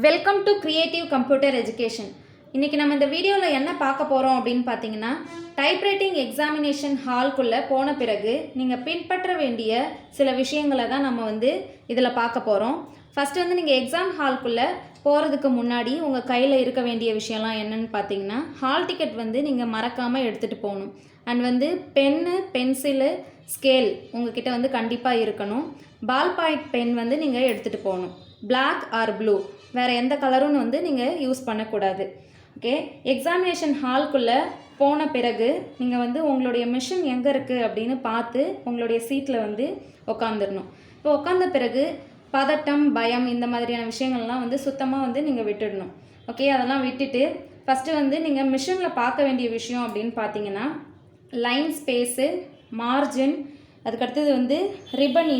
Welcome to creative computer education. இன்றைக்கி நம்ம இந்த வீடியோவில் என்ன பார்க்க போகிறோம் அப்படின்னு பார்த்தீங்கன்னா, டைப்ரைட்டிங் எக்ஸாமினேஷன் ஹால்குள்ளே போன பிறகு நீங்கள் பின்பற்ற வேண்டிய சில விஷயங்களை தான் நம்ம இதில் பார்க்க போகிறோம். ஃபஸ்ட்டு நீங்கள் எக்ஸாம் ஹால்குள்ளே போகிறதுக்கு முன்னாடி உங்கள் கையில் இருக்க வேண்டிய விஷயம்லாம் என்னென்னு பார்த்தீங்கன்னா, ஹால் டிக்கெட் நீங்கள் மறக்காமல் எடுத்துகிட்டு போகணும். அண்ட் பென்னு, பென்சிலு, ஸ்கேல் உங்ககிட்ட கண்டிப்பாக இருக்கணும். பால் பாயிண்ட் பென் நீங்கள் எடுத்துகிட்டு போகணும். பிளாக் ஆர் ப்ளூ, வேறு எந்த கலரும் நீங்கள் யூஸ் பண்ணக்கூடாது. ஓகே, எக்ஸாமினேஷன் ஹால்குள்ளே போன பிறகு நீங்கள் உங்களுடைய மிஷின் எங்கே இருக்குது அப்படின்னு பார்த்து உங்களுடைய சீட்டில் உட்காந்துடணும். இப்போ உட்காந்த பிறகு பதட்டம், பயம் இந்த மாதிரியான விஷயங்கள்லாம் சுத்தமாக நீங்கள் விட்டுடணும். ஓகே, அதெல்லாம் விட்டுட்டு ஃபஸ்ட்டு நீங்கள் மிஷினில் பார்க்க வேண்டிய விஷயம் அப்படின்னு பார்த்தீங்கன்னா, லைன் ஸ்பேஸு, மார்ஜின், அதுக்கடுத்தது ரிப்பன்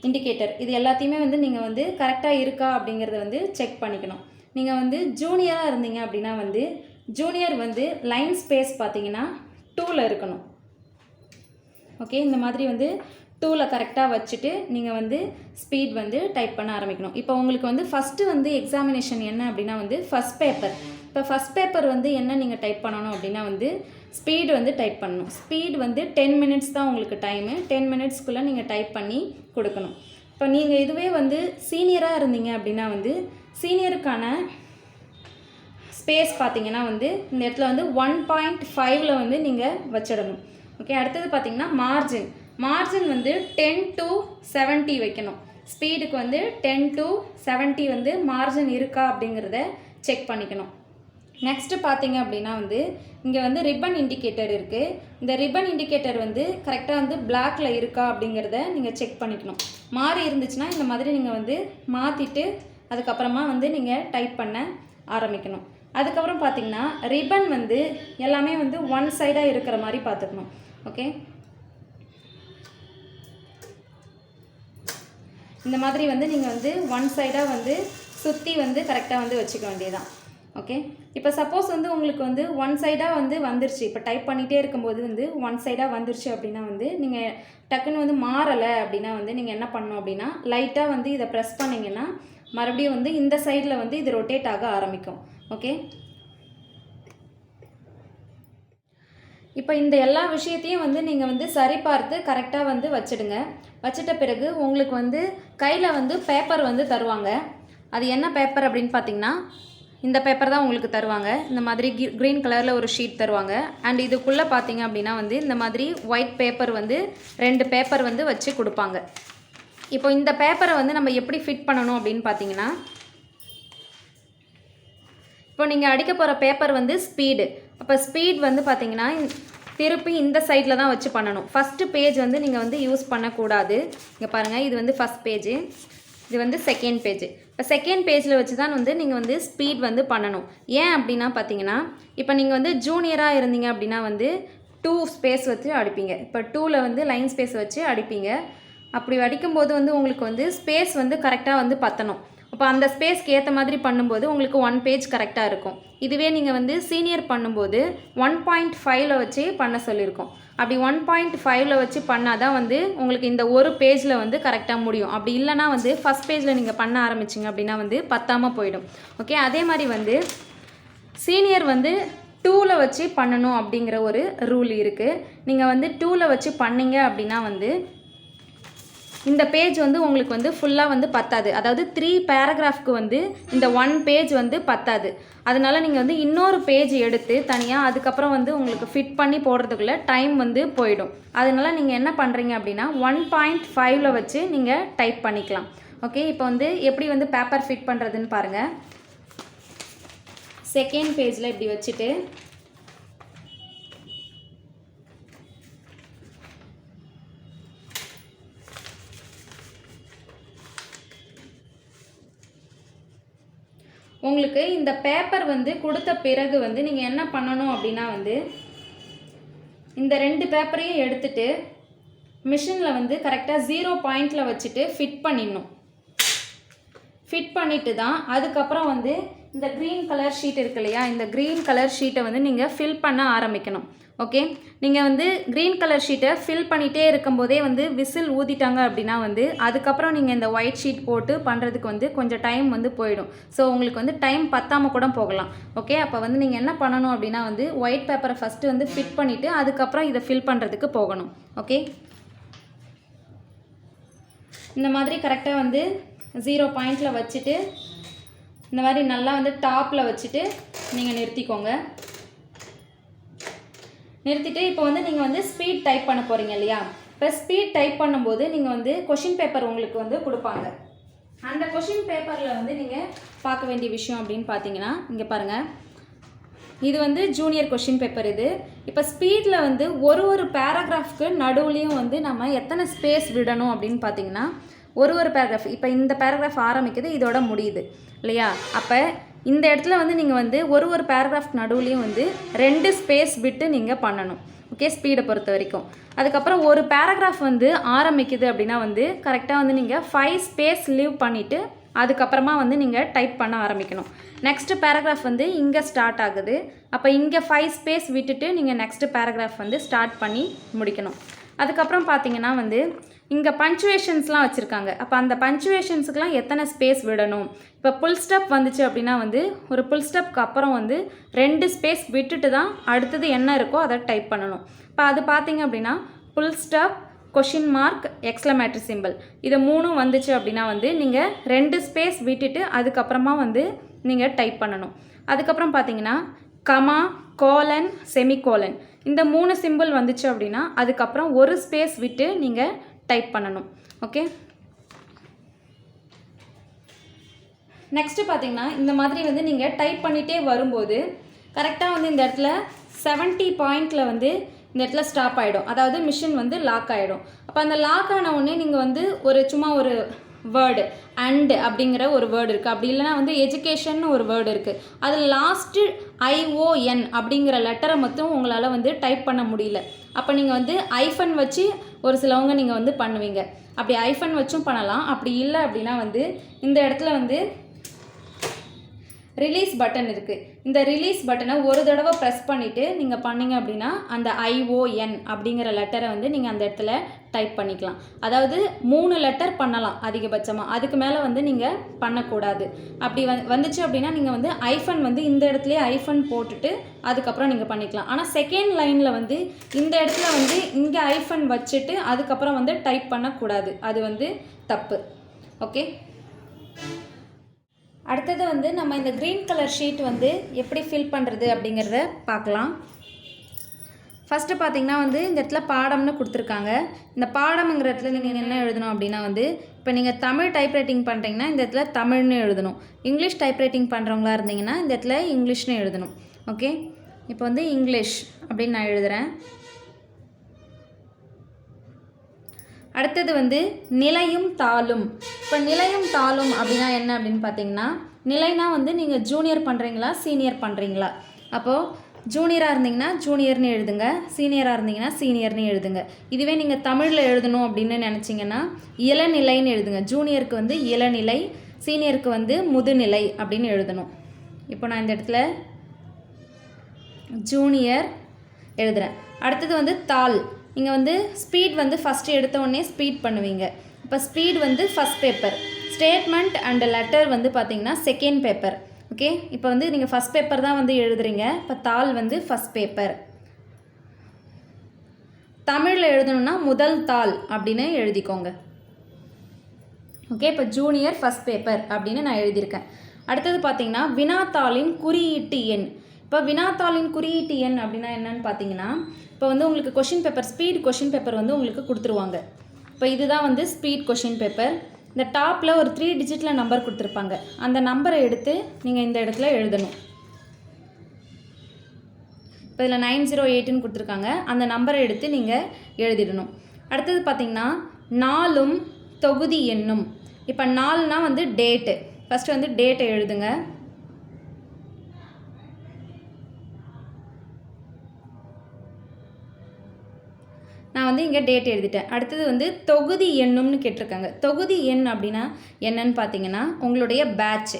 இண்டிகேட்டர், இது எல்லாத்தையுமே நீங்கள் கரெக்டாக இருக்கா அப்படிங்கிறத செக் பண்ணிக்கணும். நீங்கள் ஜூனியராக இருந்தீங்க அப்படின்னா ஜூனியர் லைன் ஸ்பேஸ் பார்த்தீங்கன்னா 2ல் இருக்கணும். ஓகே, இந்த மாதிரி 2ல் கரெக்டாக வச்சுட்டு நீங்கள் ஸ்பீட் டைப் பண்ண ஆரம்பிக்கணும். இப்போ உங்களுக்கு ஃபஸ்ட்டு எக்ஸாமினேஷன் என்ன அப்படின்னா ஃபஸ்ட் பேப்பர். இப்போ ஃபஸ்ட் பேப்பர் என்ன நீங்கள் டைப் பண்ணணும் அப்படின்னா ஸ்பீடு டைப் பண்ணணும். ஸ்பீட் 10 மினிட்ஸ் தான் உங்களுக்கு டைமு. 10 மினிட்ஸ்க்குள்ளே நீங்கள் டைப் பண்ணி கொடுக்கணும். இப்போ நீங்கள் இதுவே சீனியராக இருந்தீங்க அப்படின்னா சீனியருக்கான ஸ்பேஸ் பார்த்தீங்கன்னா இந்த இடத்துல 1.5ல் நீங்கள் வச்சிடணும். ஓகே, அடுத்தது பார்த்தீங்கன்னா மார்ஜின் 10 to 70 வைக்கணும். ஸ்பீடுக்கு 10 to 70 மார்ஜின் இருக்கா அப்படிங்கிறத செக் பண்ணிக்கணும். நெக்ஸ்ட்டு பார்த்தீங்க அப்படின்னா இங்கே ரிப்பன் இண்டிகேட்டர் இருக்குது. இந்த ரிப்பன் இண்டிகேட்டர் கரெக்டாக பிளாக்கில் இருக்கா அப்படிங்கிறத நீங்கள் செக் பண்ணிக்கணும். மாறி இருந்துச்சுன்னா இந்த மாதிரி நீங்கள் மாற்றிட்டு அதுக்கப்புறமா நீங்கள் டைப் பண்ண ஆரம்பிக்கணும். அதுக்கப்புறம் பார்த்தீங்கன்னா ரிப்பன் எல்லாமே ஒன் சைடாக இருக்கிற மாதிரி பார்த்துக்கணும். ஓகே, இந்த மாதிரி நீங்கள் ஒன் சைடாக சுற்றி கரெக்டாக வச்சுக்க வேண்டியதான். ஓகே, இப்போ சப்போஸ் உங்களுக்கு ஒன் சைடாக வந்துருச்சு. இப்போ டைப் பண்ணிகிட்டே இருக்கும்போது ஒன் சைடாக வந்துருச்சு அப்படின்னா நீங்கள் டக்குன்னு மாறலை அப்படின்னா நீங்கள் என்ன பண்ணணும் அப்படின்னா லைட்டாக இதை ப்ரெஸ் பண்ணிங்கன்னா மறுபடியும் இந்த சைடில் இது ரொட்டேட் ஆக ஆரம்பிக்கும். ஓகே, இப்போ இந்த எல்லா விஷயத்தையும் நீங்கள் சரி பார்த்து கரெக்டாக வச்சுடுங்க. வச்சுட்ட பிறகு உங்களுக்கு கையில் பேப்பர் தருவாங்க. அது என்ன பேப்பர் அப்படின்னு பார்த்தீங்கன்னா, இந்த பேப்பர் தான் உங்களுக்கு தருவாங்க. இந்த மாதிரி க்ரீன் கலரில் ஒரு ஷீட் தருவாங்க. அண்ட் இதுக்குள்ளே பார்த்தீங்க அப்படின்னா இந்த மாதிரி ஒயிட் பேப்பர் 2 பேப்பர் வச்சு கொடுப்பாங்க. இப்போ இந்த பேப்பரை நம்ம எப்படி ஃபிட் பண்ணணும் அப்படின்னு பார்த்தீங்கன்னா, இப்போ நீங்கள் அடிக்க போகிற பேப்பர் ஸ்பீடு. அப்போ ஸ்பீட் பார்த்தீங்கன்னா திருப்பி இந்த சைடில் தான் வச்சு பண்ணணும். ஃபஸ்ட்டு பேஜ் நீங்கள் யூஸ் பண்ணக்கூடாது. இங்கே பாருங்கள், இது ஃபஸ்ட் பேஜு, இது செகண்ட் பேஜ். இப்போ செகண்ட் பேஜில் வச்சு தான் நீங்கள் ஸ்பீட் பண்ணணும். ஏன் அப்படின்னா பார்த்தீங்கன்னா, இப்போ நீங்கள் ஜூனியராக இருந்தீங்க அப்படின்னா 2 ஸ்பேஸ் வச்சு அடிப்பீங்க. இப்போ 2ல் லைன் ஸ்பேஸ் வச்சு அடிப்பீங்க. அப்படி அடிக்கும்போது உங்களுக்கு ஸ்பேஸ் கரெக்டாக பற்றணும். அப்போ அந்த ஸ்பேஸ்க்கு ஏற்ற மாதிரி பண்ணும்போது உங்களுக்கு 1 பேஜ் கரெக்டாக இருக்கும். இதுவே நீங்கள் சீனியர் பண்ணும்போது 1.5ல் வச்சு பண்ண சொல்லியிருக்கோம். அப்படி 1.5ல் வச்சு பண்ணால் தான் உங்களுக்கு இந்த ஒரு பேஜில் கரெக்டாக முடியும். அப்படி இல்லைனா ஃபஸ்ட் பேஜில் நீங்கள் பண்ண ஆரம்பிச்சிங்க அப்படின்னா பத்தாமல் போயிடும். ஓகே, அதே மாதிரி சீனியர் 2ல் வச்சு பண்ணணும் அப்படிங்கிற ஒரு ரூல் இருக்குது. நீங்கள் 2ல் வச்சு பண்ணீங்க அப்படின்னா இந்த பேஜ் உங்களுக்கு ஃபுல்லாக பத்தாது. அதாவது 3 பேராகிராஃப்க்கு இந்த 1 பேஜ் பத்தாது. அதனால் நீங்கள் இன்னொரு பேஜ் எடுத்து தனியாக அதுக்கப்புறம் உங்களுக்கு ஃபிட் பண்ணி போடுறதுக்குள்ளே டைம் போயிடும். அதனால் நீங்கள் என்ன பண்ணுறீங்க அப்படின்னா 1.5ல் வச்சு நீங்கள் டைப் பண்ணிக்கலாம். ஓகே, இப்போ எப்படி பேப்பர் ஃபிட் பண்ணுறதுன்னு பாருங்கள். செகண்ட் பேஜில் இப்படி வச்சுட்டு உங்களுக்கு இந்த பேப்பர் கொடுத்த பிறகு நீங்கள் என்ன பண்ணணும் அப்படின்னா இந்த 2 பேப்பரையும் எடுத்துட்டு மிஷினில் கரெக்டாக 0 பாயிண்டில் வச்சுட்டு ஃபிட் பண்ணிடணும். ஃபிட் பண்ணிவிட்டு தான் அதுக்கப்புறம் இந்த க்ரீன் கலர் ஷீட் இருக்கு இல்லையா, இந்த க்ரீன் கலர் ஷீட்டை நீங்கள் ஃபில் பண்ண ஆரம்பிக்கணும். ஓகே, நீங்கள் வந்து க்ரீன் கலர் ஷீட்டை ஃபில் பண்ணிகிட்டே இருக்கும்போதே வந்து விசில் ஊதிட்டாங்க அப்படின்னா வந்து அதுக்கப்புறம் நீங்கள் இந்த ஒயிட் ஷீட் போட்டு பண்ணுறதுக்கு வந்து கொஞ்சம் டைம் வந்து போயிடும். ஸோ உங்களுக்கு வந்து டைம் பத்தாமல் கூட போகலாம். ஓகே, அப்போ வந்து நீங்கள் என்ன பண்ணணும் அப்படின்னா வந்து ஒயிட் பேப்பரை ஃபஸ்ட்டு வந்து ஃபிட் பண்ணிவிட்டு அதுக்கப்புறம் இதை ஃபில் பண்ணுறதுக்கு போகணும். ஓகே, இந்த மாதிரி கரெக்டாக வந்து 0 பாயிண்டில் வச்சுட்டு இந்த மாதிரி நல்லா வந்து டாப்பில் வச்சுட்டு நீங்கள் நிறுத்திக்கோங்க. நிறுத்திட்டு இப்போ வந்து நீங்கள் வந்து ஸ்பீட் டைப் பண்ண போகிறீங்க இல்லையா? இப்போ ஸ்பீட் டைப் பண்ணும்போது நீங்கள் வந்து கொஷின் பேப்பர் உங்களுக்கு வந்து கொடுப்பாங்க. அந்த கொஷின் பேப்பரில் வந்து நீங்கள் பார்க்க வேண்டிய விஷயம் அப்படின்னு பார்த்தீங்கன்னா இங்கே பாருங்கள், இது வந்து ஜூனியர் கொஷின் பேப்பர். இது இப்போ ஸ்பீடில் வந்து ஒரு பேராகிராஃப்க்கு நடுவுலையும் வந்து நம்ம எத்தனை ஸ்பேஸ் விடணும் அப்படின்னு பார்த்தீங்கன்னா ஒரு பேராகிராஃப், இப்போ இந்த பேராகிராஃப் ஆரம்பிக்குது, இதோட முடியுது இல்லையா? அப்போ இந்த இடத்துல வந்து நீங்கள் வந்து ஒரு பேராகிராஃப் நடுவுலையும் வந்து 2 ஸ்பேஸ் விட்டு நீங்கள் பண்ணணும். ஓகே, ஸ்பீடை பொறுத்த வரைக்கும். அதுக்கப்புறம் ஒரு பேராகிராஃப் வந்து ஆரம்பிக்குது அப்படின்னா வந்து கரெக்டாக வந்து நீங்கள் 5 ஸ்பேஸ் லீவ் பண்ணிவிட்டு அதுக்கப்புறமா வந்து நீங்கள் டைப் பண்ண ஆரம்பிக்கணும். நெக்ஸ்ட்டு பேராகிராஃப் வந்து இங்கே ஸ்டார்ட் ஆகுது, அப்போ இங்கே 5 ஸ்பேஸ் விட்டுட்டு நீங்கள் நெக்ஸ்ட்டு பேராகிராஃப் வந்து ஸ்டார்ட் பண்ணி முடிக்கணும். அதுக்கப்புறம் பார்த்தீங்கன்னா வந்து இங்கே பஞ்சுவேஷன்ஸ்லாம் வச்சுருக்காங்க. அப்போ அந்த பஞ்சுவேஷன்ஸுக்கெலாம் எத்தனை ஸ்பேஸ் விடணும்? இப்போ புல் ஸ்டெப் வந்துச்சு அப்படின்னா வந்து ஒரு புல் ஸ்டெப்க்கு அப்புறம் வந்து 2 ஸ்பேஸ் விட்டுட்டு தான் அடுத்தது என்ன இருக்கோ அதை டைப் பண்ணணும். இப்போ அது பார்த்தீங்க அப்படின்னா full stop, question mark, exclamatory symbol, இது 3 வந்துச்சு அப்படின்னா வந்து நீங்கள் 2 ஸ்பேஸ் விட்டுட்டு அதுக்கப்புறமா வந்து நீங்கள் டைப் பண்ணணும். அதுக்கப்புறம் பார்த்தீங்கன்னா கமா, கோலன், செமிகோலன், இந்த 3 சிம்பிள் வந்துச்சு அப்படின்னா அதுக்கப்புறம் ஒரு ஸ்பேஸ் விட்டு நீங்கள் டைப் பண்ணணும். ஓகே, நெக்ஸ்ட்டு பார்த்தீங்கன்னா இந்த மாதிரி வந்து நீங்கள் டைப் பண்ணிகிட்டே வரும்போது கரெக்டாக வந்து இந்த இடத்துல 70 பாயிண்டில் வந்து இந்த இடத்துல ஸ்டாப் ஆகிடும். அதாவது மிஷின் வந்து லாக் ஆகிடும். அப்போ அந்த லாக் ஆன உடனே நீங்கள் வந்து சும்மா ஒரு வேர்டு அண்ட் அப்படிங்கிற ஒரு வேர்டு இருக்குது, அப்படி இல்லைனா வந்து எஜுகேஷன் ஒரு வேர்டு இருக்குது, அதில் லாஸ்ட்டு ION அப்படிங்கிற லெட்டரை மட்டும் உங்களால் வந்து டைப் பண்ண முடியல. அப்போ நீங்கள் வந்து ஐஃபன் வச்சு ஒரு சிலவங்க நீங்கள் வந்து பண்ணுவீங்க. அப்படி ஐஃபன் வச்சும் பண்ணலாம். அப்படி இல்லை அப்படின்னா வந்து இந்த இடத்துல வந்து ரிலீஸ் பட்டன் இருக்குது. இந்த ரிலீஸ் பட்டனை ஒரு தடவை ப்ரெஸ் பண்ணிவிட்டு நீங்கள் பண்ணிங்க அப்படின்னா அந்த ION அப்படிங்கிற லெட்டரை வந்து நீங்கள் அந்த இடத்துல டைப் பண்ணிக்கலாம். அதாவது 3 லெட்டர் பண்ணலாம் அதிகபட்சமாக, அதுக்கு மேலே வந்து நீங்கள் பண்ணக்கூடாது. அப்படி வந்துச்சு அப்படின்னா நீங்கள் வந்து ஐஃபன் வந்து இந்த இடத்துலையே ஐஃபன் போட்டுட்டு அதுக்கப்புறம் நீங்கள் பண்ணிக்கலாம். ஆனால் செகண்ட் லைனில் வந்து இந்த இடத்துல வந்து இங்கே ஐஃபன் வச்சுட்டு அதுக்கப்புறம் வந்து டைப் பண்ணக்கூடாது, அது வந்து தப்பு. ஓகே, அடுத்தது வந்து நம்ம இந்த க்ரீன் கலர் ஷீட் வந்து எப்படி ஃபில் பண்ணுறது அப்படிங்கிறத பார்க்கலாம். ஃபஸ்ட்டு பார்த்திங்கன்னா வந்து இந்த இடத்துல பாடம்னு கொடுத்துருக்காங்க. இந்த பாடம்ங்கிற இடத்துல நீங்கள் என்ன எழுதணும் அப்படின்னா வந்து இப்போ நீங்கள் தமிழ் டைப்ரைட்டிங் பண்ணுறீங்கன்னா இந்த இடத்துல தமிழ்னு எழுதணும். இங்கிலீஷ் டைப்ரைட்டிங் பண்ணுறவங்களா இருந்தீங்கன்னா இந்த இடத்துல இங்கிலீஷ்னு எழுதணும். ஓகே, இப்போ வந்து இங்கிலீஷ் அப்படின்னு நான் எழுதுகிறேன். அடுத்தது வந்து நிலையும் தாளும். இப்போ நிலையும் தாளும் அப்படின்னா என்ன அப்படின்னு பார்த்தீங்கன்னா, நிலைனா வந்து நீங்கள் ஜூனியர் பண்ணுறீங்களா சீனியர் பண்ணுறீங்களா? அப்போது ஜூனியராக இருந்தீங்கன்னா ஜூனியர்னு எழுதுங்க, சீனியராக இருந்தீங்கன்னா சீனியர்னு எழுதுங்க. இதுவே நீங்கள் தமிழில் எழுதணும் அப்படின்னு நினச்சிங்கன்னா இளநிலைன்னு எழுதுங்க. ஜூனியருக்கு வந்து இளநிலை, சீனியருக்கு வந்து முதுநிலை அப்படின்னு எழுதணும். இப்போ நான் இந்த இடத்துல ஜூனியர் எழுதுகிறேன். அடுத்தது வந்து தாள். நீங்கள் வந்து ஸ்பீட் வந்து ஃபஸ்ட்டு எடுத்த உடனே ஸ்பீட் பண்ணுவீங்க. இப்போ ஸ்பீட் வந்து first paper, statement and letter வந்து பார்த்தீங்கன்னா செகண்ட் பேப்பர். ஓகே, இப்போ வந்து நீங்கள் ஃபஸ்ட் பேப்பர் தான் வந்து எழுதுறீங்க. இப்போ தாள் வந்து ஃபஸ்ட் பேப்பர். தமிழில் எழுதணுன்னா முதல் தாள் அப்படின்னு எழுதிக்கோங்க. ஓகே, இப்போ ஜூனியர் ஃபஸ்ட் பேப்பர் அப்படின்னு நான் எழுதியிருக்கேன். அடுத்தது பார்த்தீங்கன்னா வினாத்தாளின் குறியீட்டு எண். இப்போ வினாத்தாளின் குறியீட்டு எண் அப்படின்னா என்னன்னு பார்த்தீங்கன்னா, இப்போ வந்து உங்களுக்கு question paper, speed question paper வந்து உங்களுக்கு கொடுத்துருவாங்க. இப்போ இதுதான் வந்து ஸ்பீட் கொஷின் பேப்பர். இந்த டாப்பில் ஒரு 3 டிஜிட்டில் நம்பர் கொடுத்துருப்பாங்க. அந்த நம்பரை எடுத்து நீங்கள் இந்த இடத்துல எழுதணும். இப்போ இதில் 9080ன்னு கொடுத்துருக்காங்க. அந்த நம்பரை எடுத்து நீங்கள் எழுதிடணும். அடுத்தது பார்த்திங்கன்னா நாளும் தொகுதி எண்ணும். இப்போ நாள்னா வந்து டேட்டு. ஃபஸ்ட்டு வந்து டேட்டை எழுதுங்க. நான் வந்து இங்கே டேட் எழுதிட்டேன். அடுத்தது வந்து தொகுதி எண்ணும்னு கேட்டிருக்காங்க. தொகுதி எண் அப்படின்னா என்னன்னு பார்த்தீங்கன்னா உங்களுடைய பேட்ச்.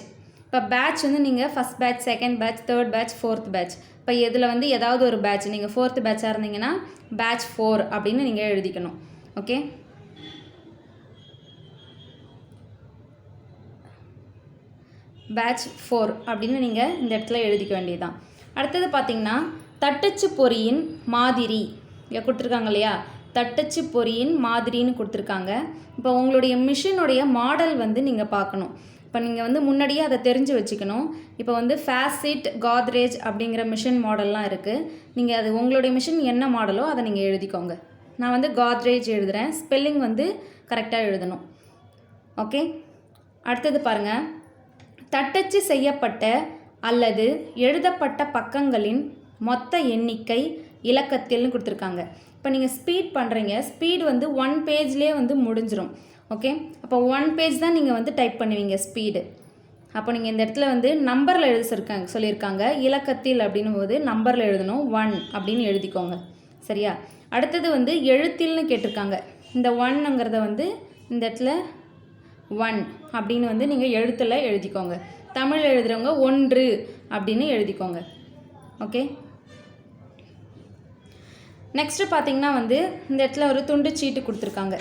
இப்போ பேட்ச் வந்து நீங்கள் first batch, second batch, third batch, fourth batch. இப்போ இதில் வந்து ஏதாவது ஒரு பேட்ச், நீங்கள் ஃபோர்த் பேட்சாக இருந்தீங்கன்னா பேட்ச் 4 அப்படின்னு நீங்கள் எழுதிக்கணும். ஓகே, பேட்ச் 4 அப்படின்னு நீங்கள் இந்த இடத்துல எழுதிக்க வேண்டியதுதான். அடுத்தது பார்த்திங்கன்னா தட்டச்சு பொறியின் மாதிரி இங்கே கொடுத்துருக்காங்க இல்லையா, தட்டச்சு பொறியின் மாதிரின்னு கொடுத்துருக்காங்க. இப்போ உங்களுடைய மிஷினுடைய மாடல் வந்து நீங்கள் பார்க்கணும். இப்போ நீங்கள் வந்து முன்னாடியே அதை தெரிஞ்சு வச்சுக்கணும். இப்போ வந்து ஃபேசிட், காத்ரேஜ் அப்படிங்கிற மிஷின் மாடல்லாம் இருக்குது. நீங்கள் அது உங்களுடைய மிஷின் என்ன மாடலோ அதை நீங்கள் எழுதிக்கோங்க. நான் வந்து காத்ரேஜ் எழுதுகிறேன். ஸ்பெல்லிங் வந்து கரெக்டாக எழுதணும். ஓகே, அடுத்தது பாருங்கள், தட்டச்சு செய்யப்பட்ட அல்லது எழுதப்பட்ட பக்கங்களின் மொத்த எண்ணிக்கை இலக்கத்தில்னு கொடுத்துருக்காங்க. இப்போ நீங்கள் ஸ்பீட் பண்ணுறீங்க, ஸ்பீட் வந்து 1 பேஜ்லேயே வந்து முடிஞ்சிடும். ஓகே, அப்போ 1 பேஜ் தான் நீங்கள் வந்து டைப் பண்ணுவீங்க ஸ்பீடு. அப்போ நீங்கள் இந்த இடத்துல வந்து நம்பரில் சொல்லியிருக்காங்க. இலக்கத்தில் அப்படின்னும் போது நம்பரில் எழுதணும், 1 அப்படின்னு எழுதிக்கோங்க. சரியா? அடுத்தது வந்து எழுத்தில்னு கேட்டிருக்காங்க. இந்த 1ங்கிறத வந்து இந்த இடத்துல 1 அப்படின்னு வந்து நீங்கள் எழுத்தில் எழுதிக்கோங்க. தமிழ் எழுதுகிறவங்க 1 அப்படின்னு எழுதிக்கோங்க. ஓகே, நெக்ஸ்ட்டு பார்த்திங்கன்னா வந்து இந்த இடத்துல ஒரு துண்டு சீட்டு கொடுத்துருக்காங்க.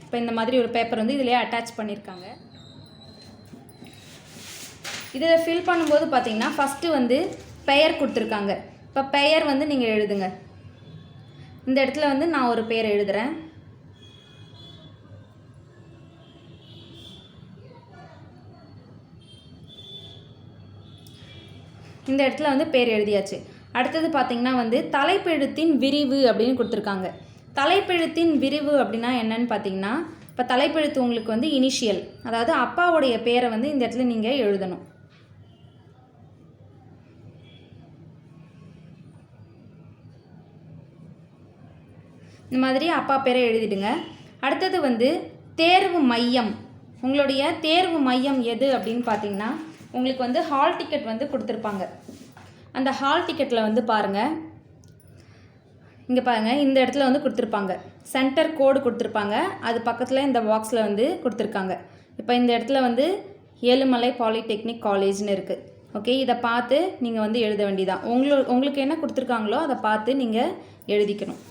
இப்போ இந்த மாதிரி ஒரு பேப்பர் வந்து இதிலே அட்டாச் பண்ணியிருக்காங்க. இதில் ஃபில் பண்ணும்போது பார்த்திங்கன்னா ஃபஸ்ட்டு வந்து பெயர் கொடுத்துருக்காங்க. இப்போ பெயர் வந்து நீங்கள் எழுதுங்க. இந்த இடத்துல வந்து நான் ஒரு பெயர் எழுதுகிறேன். இந்த இடத்துல வந்து பேர் எழுதியாச்சு. அடுத்தது பார்த்திங்கன்னா வந்து தலைப்பெழுத்தின் விரிவு அப்படின்னு கொடுத்துருக்காங்க. தலைப்பெழுத்தின் விரிவு அப்படின்னா என்னன்னு பார்த்தீங்கன்னா, இப்போ தலைப்பெழுத்து உங்களுக்கு வந்து இனிஷியல், அதாவது அப்பாவுடைய பேரை வந்து இந்த இடத்துல நீங்கள் எழுதணும். இந்த மாதிரி அப்பா பேரை எழுதிடுங்க. அடுத்தது வந்து தேர்வு மையம். உங்களுடைய தேர்வு மையம் எது அப்படின்னு பார்த்தீங்கன்னா, உங்களுக்கு வந்து ஹால் டிக்கெட் வந்து கொடுத்துருப்பாங்க. அந்த ஹால் டிக்கெட்டில் வந்து பாருங்கள், இங்கே பாருங்கள், இந்த இடத்துல வந்து கொடுத்துருப்பாங்க. சென்டர் கோடு கொடுத்துருப்பாங்க. அது பக்கத்தில் இந்த பாக்ஸில் வந்து கொடுத்துருக்காங்க. இப்போ இந்த இடத்துல வந்து ஏழுமலை பாலிடெக்னிக் காலேஜ்னு இருக்குது. ஓகே, இதை பார்த்து நீங்கள் வந்து எழுத வேண்டியதான். உங்களுக்கு என்ன கொடுத்துருக்காங்களோ அதை பார்த்து நீங்கள் எழுதிக்கணும்.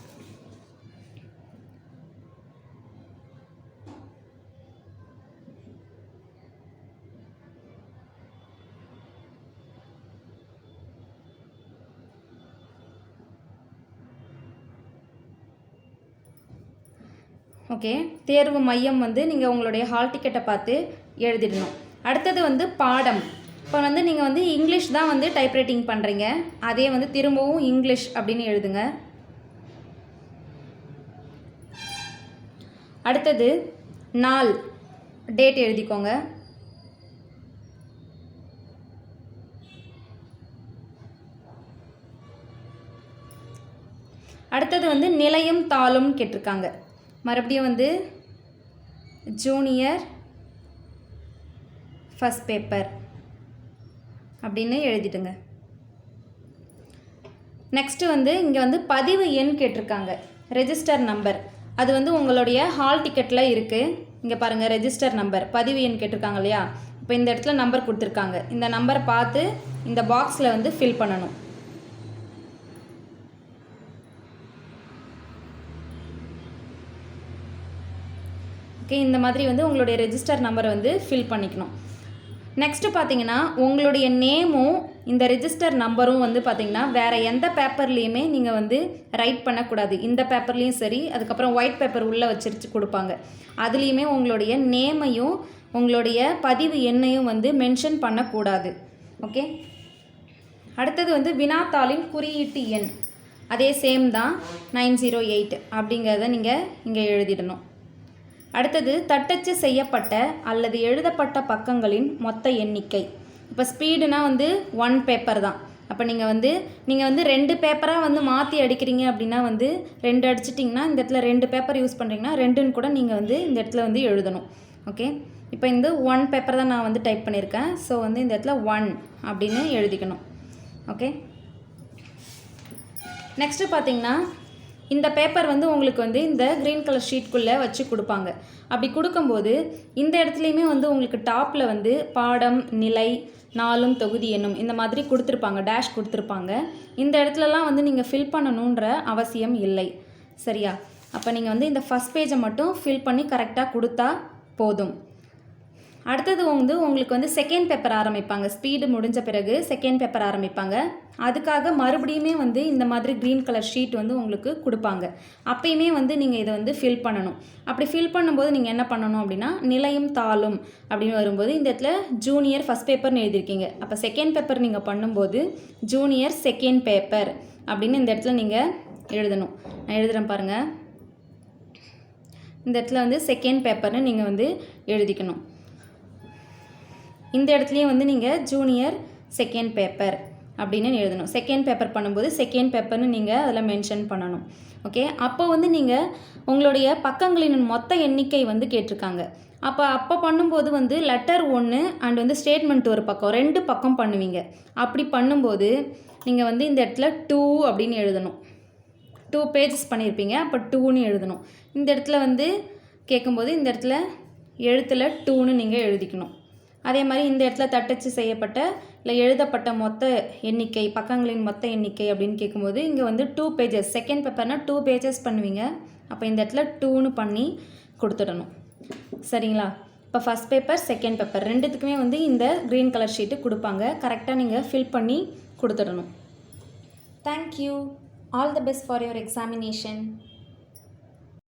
ஓகே, தேர்வு மையம் வந்து நீங்கள் உங்களுடைய ஹால் டிக்கெட்டை பார்த்து எழுதிடணும். அடுத்தது வந்து பாடம். இப்போ வந்து நீங்கள் வந்து இங்கிலீஷ் தான் வந்து டைப்ரைட்டிங் பண்ணுறீங்க, அதே வந்து திரும்பவும் இங்கிலீஷ் அப்படின்னு எழுதுங்க. அடுத்தது நாள், டேட் எழுதிக்கோங்க. அடுத்தது வந்து நிலையும் தாளும் கேட்டிருக்காங்க. மறுபடியும் வந்து ஜூனியர் ஃபஸ்ட் பேப்பர் அப்படின்னு எழுதிடுங்க. நெக்ஸ்ட்டு வந்து இங்கே வந்து பதிவு எண் கேட்டிருக்காங்க, ரெஜிஸ்டர் நம்பர். அது வந்து உங்களுடைய ஹால் டிக்கெட்டில் இருக்குது. இங்கே பாருங்கள், ரெஜிஸ்டர் நம்பர், பதிவு எண் கேட்டிருக்காங்க இல்லையா. இப்போ இந்த இடத்துல நம்பர் கொடுத்துருக்காங்க. இந்த நம்பரை பார்த்து இந்த பாக்ஸில் வந்து ஃபில் பண்ணணும். ஓகே, இந்த மாதிரி வந்து உங்களுடைய ரெஜிஸ்டர் நம்பரை வந்து ஃபில் பண்ணிக்கணும். நெக்ஸ்ட்டு பார்த்தீங்கன்னா உங்களுடைய நேமும் இந்த ரெஜிஸ்டர் நம்பரும் வந்து பார்த்திங்கன்னா வேறு எந்த பேப்பர்லேயுமே நீங்கள் வந்து ரைட் பண்ணக்கூடாது. இந்த பேப்பர்லேயும் சரி, அதுக்கப்புறம் ஒயிட் பேப்பர் உள்ளே வச்சிருச்சு கொடுப்பாங்க, அதுலேயுமே உங்களுடைய நேமையும் உங்களுடைய பதிவு எண்ணையும் வந்து மென்ஷன் பண்ணக்கூடாது. ஓகே, அடுத்தது வந்து வினாத்தாளின் குறியீட்டு எண், அதே சேம் தான், 908 அப்படிங்கிறத நீங்கள் இங்கே எழுதிடணும். அடுத்தது தட்டச்சு செய்யப்பட்ட அல்லது எழுதப்பட்ட பக்கங்களின் மொத்த எண்ணிக்கை. இப்போ ஸ்பீடுனா வந்து 1 பேப்பர் தான். அப்போ நீங்கள் வந்து 2 பேப்பராக வந்து மாற்றி அடிக்கிறீங்க அப்படின்னா வந்து 2 அடிச்சிட்டிங்கன்னா இந்த இடத்துல 2 பேப்பர் யூஸ் பண்ணுறீங்கன்னா 2ன்னு கூட நீங்கள் வந்து இந்த இடத்துல வந்து எழுதணும். ஓகே, இப்போ இந்த 1 பேப்பர் தான் நான் வந்து டைப் பண்ணியிருக்கேன். ஸோ வந்து இந்த இடத்துல 1 அப்படின்னு எழுதிக்கணும். ஓகே, நெக்ஸ்ட்டு பார்த்தீங்கன்னா இந்த பேப்பர் வந்து உங்களுக்கு வந்து இந்த க்ரீன் கலர் ஷீட்குள்ளே வச்சு கொடுப்பாங்க. அப்படி கொடுக்கும்போது இந்த இடத்துலையுமே வந்து உங்களுக்கு டாப்பில் வந்து பாடம், நிலை, நாளும் தொகுதி எண்ணும் இந்த மாதிரி கொடுத்துருப்பாங்க, டேஷ் கொடுத்துருப்பாங்க. இந்த இடத்துலலாம் வந்து நீங்கள் ஃபில் பண்ணணுன்ற அவசியம் இல்லை. சரியா? அப்போ நீங்கள் வந்து இந்த ஃபஸ்ட் பேஜை மட்டும் ஃபில் பண்ணி கரெக்டாக கொடுத்தா போதும். அடுத்தது வந்து உங்களுக்கு வந்து செகண்ட் பேப்பர் ஆரம்பிப்பாங்க. ஸ்பீடு முடிஞ்ச பிறகு செகண்ட் பேப்பர் ஆரம்பிப்பாங்க. அதுக்காக மறுபடியுமே வந்து இந்த மாதிரி க்ரீன் கலர் ஷீட் வந்து உங்களுக்கு கொடுப்பாங்க. அப்பயுமே வந்து நீங்கள் இதை வந்து ஃபில் பண்ணணும். அப்படி ஃபில் பண்ணும்போது நீங்கள் என்ன பண்ணணும் அப்படின்னா, நிலையும் தாளும் அப்படின்னு வரும்போது இந்த இடத்துல ஜூனியர் ஃபஸ்ட் பேப்பர்னு எழுதியிருக்கீங்க. அப்போ செகண்ட் பேப்பர் நீங்கள் பண்ணும்போது ஜூனியர் செகண்ட் பேப்பர் அப்படின்னு இந்த இடத்துல நீங்கள் எழுதணும். நான் எழுதுகிறேன் பாருங்கள். இந்த இடத்துல வந்து செகண்ட் பேப்பர்னு நீங்கள் வந்து எழுதிக்கணும். இந்த இடத்துலையும் வந்து நீங்கள் ஜூனியர் செகண்ட் பேப்பர் அப்படின்னு எழுதணும். செகண்ட் பேப்பர் பண்ணும்போது செகண்ட் பேப்பர்னு நீங்கள் அதில் மென்ஷன் பண்ணணும். ஓகே, அப்போ வந்து நீங்கள் உங்களுடைய பக்கங்களின் மொத்த எண்ணிக்கை வந்து கேட்டிருக்காங்க. அப்போ பண்ணும்போது வந்து லெட்டர் 1 அண்ட் வந்து ஸ்டேட்மெண்ட் ஒரு பக்கம் 2 பக்கம் பண்ணுவீங்க. அப்படி பண்ணும்போது நீங்கள் வந்து இந்த இடத்துல 2 அப்படின்னு எழுதணும். 2 பேஜஸ் பண்ணியிருப்பீங்க, அப்போ 2ன்னு எழுதணும். இந்த இடத்துல வந்து கேட்கும்போது இந்த இடத்துல எழுத்தில் 2ன்னு நீங்கள் எழுதிக்கணும். அதே மாதிரி இந்த இடத்துல தட்டச்சு செய்யப்பட்ட இல்லை எழுதப்பட்ட மொத்த எண்ணிக்கை, பக்கங்களின் மொத்த எண்ணிக்கை அப்படின்னு கேட்கும்போது இங்கே வந்து 2 பேஜஸ், செகண்ட் பேப்பர்னால் 2 பேஜஸ் பண்ணுவீங்க. அப்போ இந்த இடத்துல 2ன்னு பண்ணி கொடுத்துடணும். சரிங்களா? இப்போ ஃபஸ்ட் பேப்பர், செகண்ட் பேப்பர் ரெண்டுத்துக்குமே வந்து இந்த க்ரீன் கலர் ஷீட்டு கொடுப்பாங்க. கரெக்டாக நீங்கள் ஃபில் பண்ணி கொடுத்துடணும். Thank you. All the best for your examination.